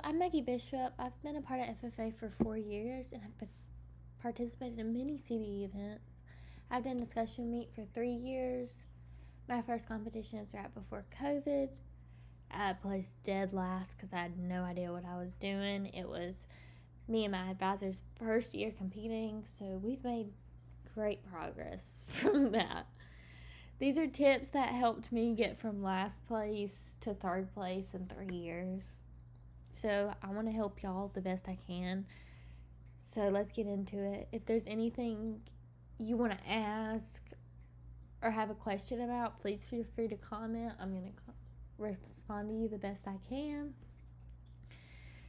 I'm Maggie Bishop. I've been a part of FFA for 4 years and have participated in many CD events. I've done Discussion Meet for 3 years. My first competition is right before COVID. I placed dead last because I had no idea what I was doing. It was me and my advisor's first year competing, so we've made great progress from that. These are tips that helped me get from last place to third place in 3 years. So I want to help y'all the best I can. So let's get into it. If there's anything you want to ask or have a question about, please feel free to comment. I'm going to respond to you the best I can.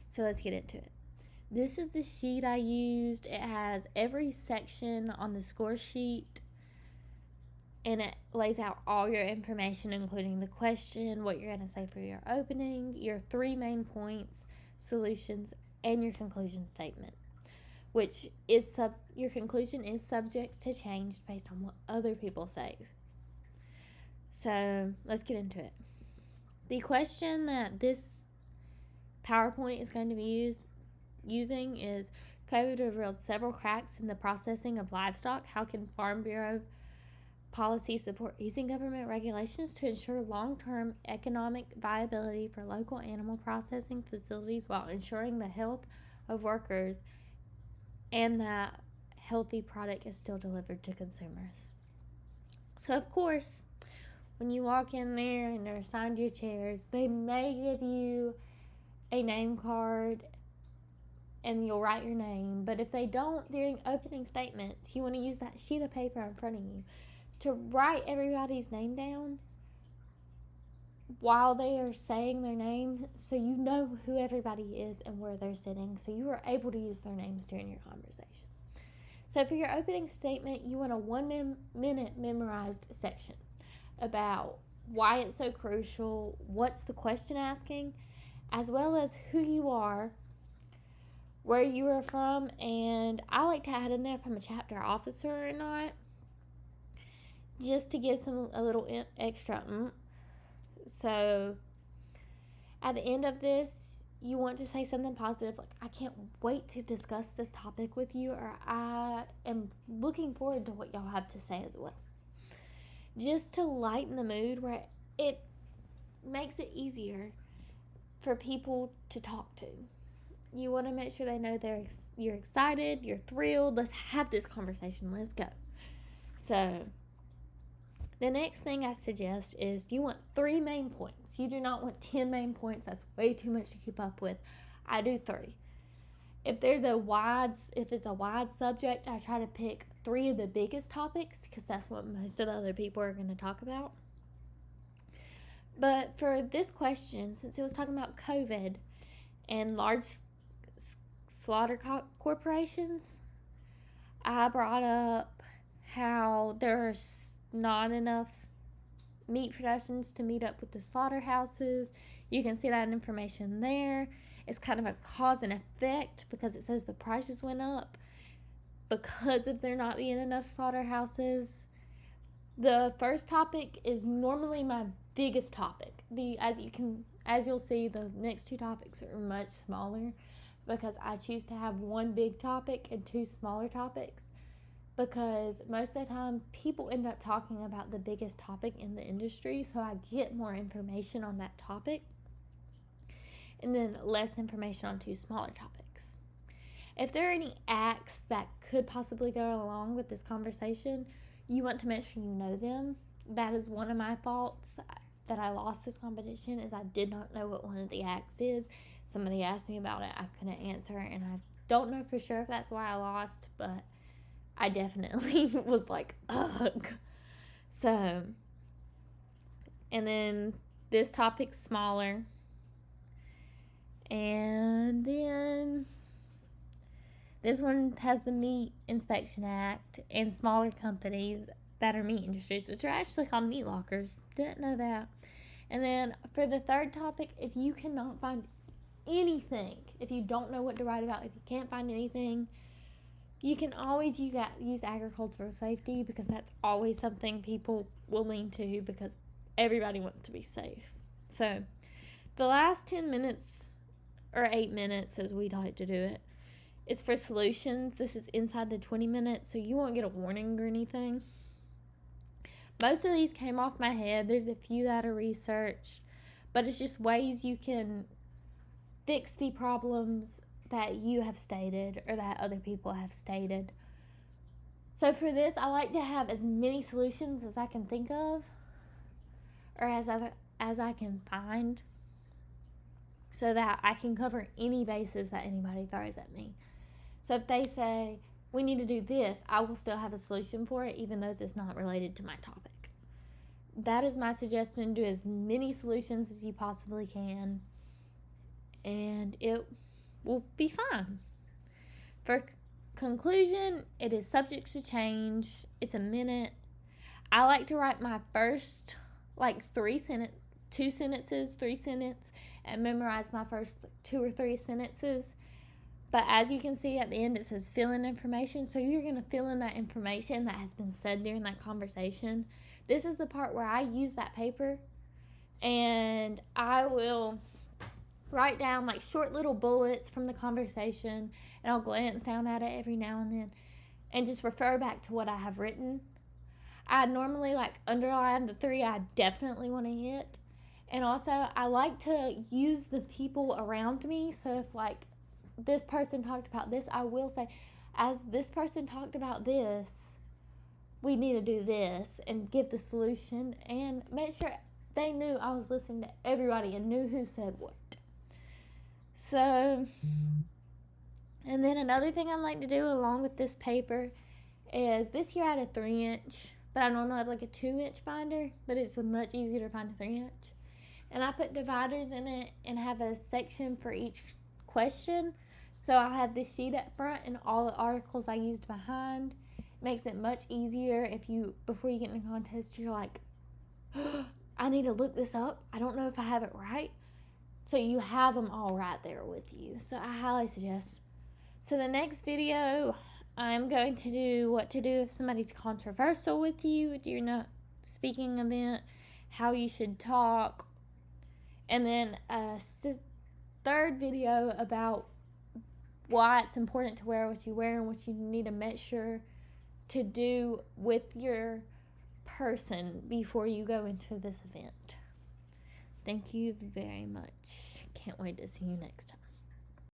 So let's get into it. This is the sheet I used. It has every section on the score sheet, and it lays out all your information, including the question, what you're going to say for your opening, your 3 main points, solutions, and your conclusion statement, which is your conclusion is subject to change based on what other people say. So let's get into it. The question that this PowerPoint is going to be using is: COVID revealed several cracks in the processing of livestock. How can Farm Bureau policy support easing government regulations to ensure long-term economic viability for local animal processing facilities while ensuring the health of workers and that healthy product is still delivered to consumers? So, of course, when you walk in there and they're assigned your chairs, they may give you a name card and you'll write your name. But if they don't, during opening statements, you want to use that sheet of paper in front of you to write everybody's name down while they are saying their name, so you know who everybody is and where they're sitting, so you are able to use their names during your conversation. So for your opening statement, you want a 1 minute memorized section about why it's so crucial, what's the question asking, as well as who you are, where you are from, and I like to add in there if I'm a chapter officer or not, just to give a little extra. So at the end of this, you want to say something positive, like, I can't wait to discuss this topic with you, or I am looking forward to what y'all have to say as well. Just to lighten the mood, where it makes it easier for people to talk to. You want to make sure they know you're excited, you're thrilled. Let's have this conversation. Let's go. So the next thing I suggest is you want 3 main points. You do not want 10 main points. That's way too much to keep up with. I do 3. If it's a wide subject, I try to pick 3 of the biggest topics because that's what most of the other people are going to talk about. But for this question, since it was talking about COVID and large slaughter corporations, I brought up how there's not enough meat productions to meet up with the slaughterhouses. You can see that information there. It's kind of a cause and effect because it says the prices went up because of there not being enough slaughterhouses. The first topic is normally my biggest topic. As you'll see, the next 2 topics are much smaller because I choose to have 1 big topic and 2 smaller topics, because most of the time people end up talking about the biggest topic in the industry, so I get more information on that topic and then less information on 2 smaller topics. If there are any acts that could possibly go along with this conversation, you want to make sure you know them. That is one of my faults that I lost this competition, is I did not know what one of the acts is. Somebody asked me about it, I couldn't answer, and I don't know for sure if that's why I lost, but I definitely was like, ugh. So, and then this topic's smaller. And then this one has the Meat Inspection Act and smaller companies that are meat industries, which are actually called meat lockers. Didn't know that. And then for the third topic, if you cannot find anything, if you don't know what to write about, if you can't find anything, you can always use agricultural safety, because that's always something people will lean to because everybody wants to be safe. So the last 10 minutes or 8 minutes as we like to do it. It's for solutions. This is inside the 20 minutes, so you won't get a warning or anything. Most of these came off my head. There's a few that are researched, but it's just ways you can fix the problems that you have stated or that other people have stated. So for this, I like to have as many solutions as I can think of, or as I can find, so that I can cover any bases that anybody throws at me. So if they say, we need to do this, I will still have a solution for it, even though it's not related to my topic. That is my suggestion. Do as many solutions as you possibly can, and it will be fine. For conclusion, it is subject to change. It's a minute. I like to write my first, 3 sentences, and memorize my first 2 or 3 sentences. But as you can see at the end, it says fill in information. So you're going to fill in that information that has been said during that conversation. This is the part where I use that paper, and I will write down short little bullets from the conversation, and I'll glance down at it every now and then and just refer back to what I have written. I normally underline the 3 I definitely want to hit. And also, I like to use the people around me. So if this person talked about this, I will say, as this person talked about this, we need to do this, and give the solution and make sure they knew I was listening to everybody and knew who said what. So, and then another thing I like to do along with this paper is, this year I had a 3-inch, but I normally have a 2-inch binder, but it's much easier to find a 3-inch. And I put dividers in it and have a section for each question. So I'll have this sheet up front and all the articles I used behind. It makes it much easier before you get in a contest, you're like, I need to look this up. I don't know if I have it right. So you have them all right there with you. So I highly suggest. So the next video, I'm going to do what to do if somebody's controversial with you during a speaking event, how you should talk, and then a third video about why it's important to wear what you wear and what you need to make sure to do with your person before you go into this event. Thank you very much. Can't wait to see you next time.